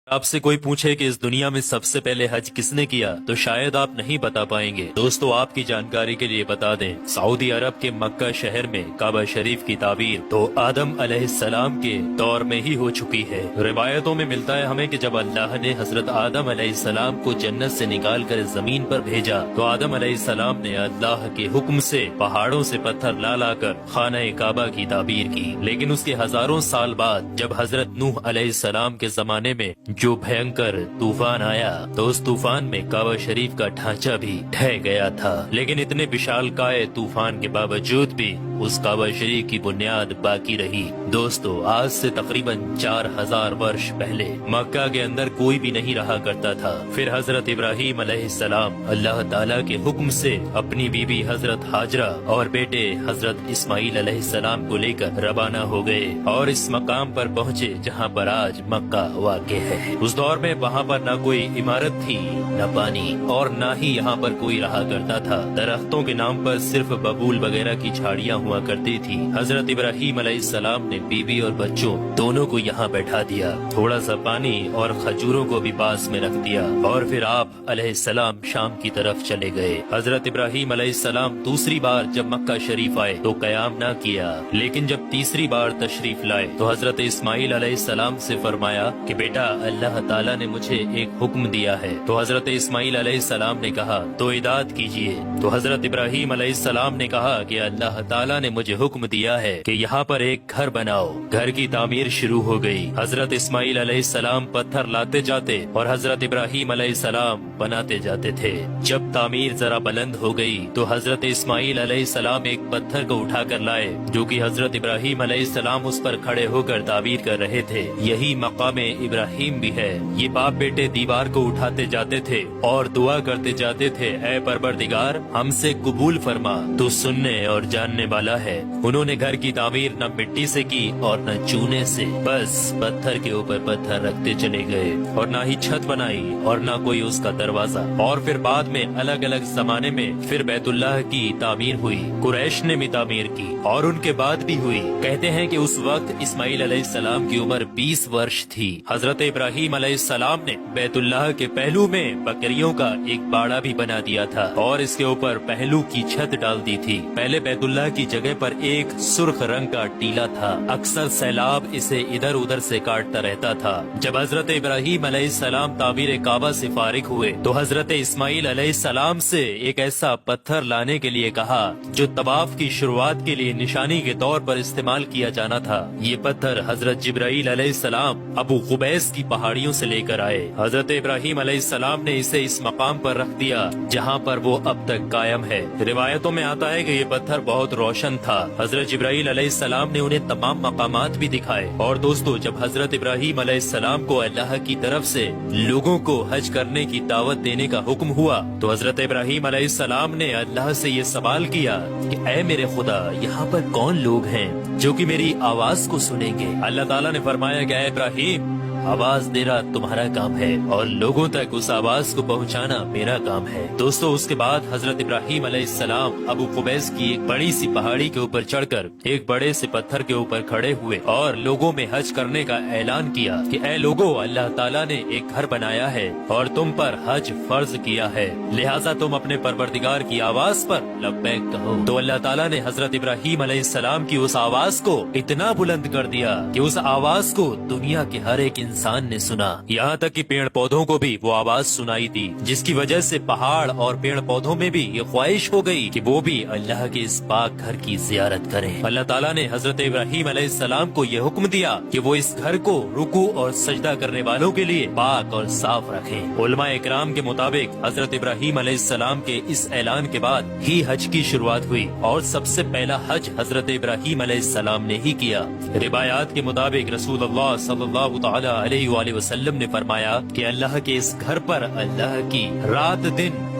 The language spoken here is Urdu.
آپ سے کوئی پوچھے کہ اس دنیا میں سب سے پہلے حج کس نے کیا تو شاید آپ نہیں بتا پائیں گے۔ دوستو آپ کی جانکاری کے لیے بتا دیں، سعودی عرب کے مکہ شہر میں کعبہ شریف کی تعبیر تو آدم علیہ السلام کے دور میں ہی ہو چکی ہے۔ روایتوں میں ملتا ہے ہمیں کہ جب اللہ نے حضرت آدم علیہ السلام کو جنت سے نکال کر زمین پر بھیجا تو آدم علیہ السلام نے اللہ کے حکم سے پہاڑوں سے پتھر لا کر خانہ کعبہ کی تعبیر کی، لیکن اس کے ہزاروں سال بعد جب حضرت نوح علیہ السلام کے زمانے میں جو بھینکر طوفان آیا تو اس طوفان میں کعبہ شریف کا ڈھانچہ بھی ڈھہ گیا تھا، لیکن اتنے وشال کائے طوفان کے باوجود بھی اس کعبہ شریف کی بنیاد باقی رہی۔ دوستو آج سے تقریباً 4000 ورش پہلے مکہ کے اندر کوئی بھی نہیں رہا کرتا تھا۔ پھر حضرت ابراہیم علیہ السلام اللہ تعالیٰ کے حکم سے اپنی بیوی حضرت ہاجرہ اور بیٹے حضرت اسماعیل علیہ السلام کو لے کر روانہ ہو گئے اور اس مقام پر پہنچے جہاں پر آج مکہ واقع ہے۔ اس دور میں وہاں پر نہ کوئی عمارت تھی، نہ پانی، اور نہ ہی یہاں پر کوئی رہا کرتا تھا۔ درختوں کے نام پر صرف ببول وغیرہ کی جھاڑیاں ہوا کرتی تھی۔ حضرت ابراہیم علیہ السلام نے بیوی اور بچوں دونوں کو یہاں بیٹھا دیا، تھوڑا سا پانی اور کھجوروں کو بھی پاس میں رکھ دیا، اور پھر آپ علیہ السلام شام کی طرف چلے گئے۔ حضرت ابراہیم علیہ السلام دوسری بار جب مکہ شریف آئے تو قیام نہ کیا، لیکن جب تیسری بار تشریف لائے تو حضرت اسماعیل علیہ السلام سے فرمایا کہ بیٹا اللہ تعالیٰ نے مجھے ایک حکم دیا ہے۔ تو حضرت اسماعیل علیہ السلام نے کہا تو اطاعت کیجیے۔ تو حضرت ابراہیم علیہ السلام نے کہا کہ اللہ تعالیٰ نے مجھے حکم دیا ہے کہ یہاں پر ایک گھر بناؤ۔ گھر کی تعمیر شروع ہو گئی۔ حضرت اسماعیل علیہ السلام پتھر لاتے جاتے اور حضرت ابراہیم علیہ السلام بناتے جاتے تھے۔ جب تعمیر ذرا بلند ہو گئی تو حضرت اسماعیل علیہ السلام ایک پتھر کو اٹھا کر لائے جو کہ حضرت ابراہیم علیہ السلام اس پر کھڑے ہو کر تعبیر کر رہے تھے۔ یہی مقام ابراہیم بھی ہے۔ یہ باپ بیٹے دیوار کو اٹھاتے جاتے تھے اور دعا کرتے جاتے تھے، اے پروردگار ہم سے قبول فرما، تو سننے اور جاننے والا ہے۔ انہوں نے گھر کی تعمیر نہ مٹی سے کی اور نہ چونے سے، بس پتھر کے اوپر پتھر رکھتے چلے گئے، اور نہ ہی چھت بنائی اور نہ کوئی اس کا دروازہ۔ اور پھر بعد میں الگ الگ زمانے میں پھر بیت اللہ کی تعمیر ہوئی، قریش نے بھی تعمیر کی اور ان کے بعد بھی ہوئی۔ کہتے ہیں کہ اس وقت اسماعیل علیہ السلام کی عمر 20 ورش تھی۔ حضرت ابراہیم علیہ السلام نے بیت اللہ کے پہلو میں بکریوں کا ایک باڑا بھی بنا دیا تھا اور اس کے اوپر پہلو کی چھت ڈال دی تھی۔ پہلے بیت اللہ کی جگہ پر ایک سرخ رنگ کا ٹیلا تھا، اکثر سیلاب اسے ادھر ادھر سے کاٹتا رہتا تھا۔ جب حضرت ابراہیم علیہ السلام تعمیر کعبہ سے فارغ ہوئے تو حضرت اسماعیل علیہ السلام سے ایک ایسا پتھر لانے کے لیے کہا جو طواف کی شروعات کے لیے نشانی کے طور پر استعمال کیا جانا تھا۔ یہ پتھر حضرت جبرائیل علیہ السلام ابو قبیس کی پہاڑیوں سے لے کر آئے۔ حضرت ابراہیم علیہ السلام نے اسے اس مقام پر رکھ دیا جہاں پر وہ اب تک قائم ہے۔ روایتوں میں آتا ہے کہ یہ پتھر بہت روشن تھا۔ حضرت جبرائیل علیہ السلام نے انہیں تمام مقامات بھی دکھائے۔ اور دوستو جب حضرت ابراہیم علیہ السلام کو اللہ کی طرف سے لوگوں کو حج کرنے کی دعوت دینے کا حکم ہوا تو حضرت ابراہیم علیہ السلام نے اللہ سے یہ سوال کیا کہ اے میرے خدا یہاں پر کون لوگ ہیں جو کہ میری آواز کو سنیں گے؟ اللہ تعالیٰ نے فرمایا کہ اے ابراہیم آواز دینا تمہارا کام ہے اور لوگوں تک اس آواز کو پہنچانا میرا کام ہے۔ دوستو اس کے بعد حضرت ابراہیم علیہ السلام ابو قبیس کی ایک بڑی سی پہاڑی کے اوپر چڑھ کر ایک بڑے سے پتھر کے اوپر کھڑے ہوئے اور لوگوں میں حج کرنے کا اعلان کیا کہ اے لوگوں اللہ تعالیٰ نے ایک گھر بنایا ہے اور تم پر حج فرض کیا ہے، لہٰذا تم اپنے پروردگار کی آواز پر لبیک کہو۔ تو اللہ تعالیٰ نے حضرت ابراہیم علیہ السلام کی اس آواز کو اتنا بلند کر دیا کہ اس آواز کو دنیا کے ہر ایک انسان نے سنا، یہاں تک کہ پیڑ پودوں کو بھی وہ آواز سنائی دی، جس کی وجہ سے پہاڑ اور پیڑ پودوں میں بھی یہ خواہش ہو گئی کہ وہ بھی اللہ کے اس پاک گھر کی زیارت کریں۔ اللہ تعالیٰ نے حضرت ابراہیم علیہ السلام کو یہ حکم دیا کہ وہ اس گھر کو رکوع اور سجدہ کرنے والوں کے لیے پاک اور صاف رکھیں۔ علماء اکرام کے مطابق حضرت ابراہیم علیہ السلام کے اس اعلان کے بعد ہی حج کی شروعات ہوئی اور سب سے پہلا حج حضرت ابراہیم علیہ السلام نے ہی کیا۔ روایات کے مطابق رسول اللہ صلی اللہ تعالی علیہ وآلہ وسلم نے فرمایا کہ اللہ کے اس گھر پر اللہ کی رات دن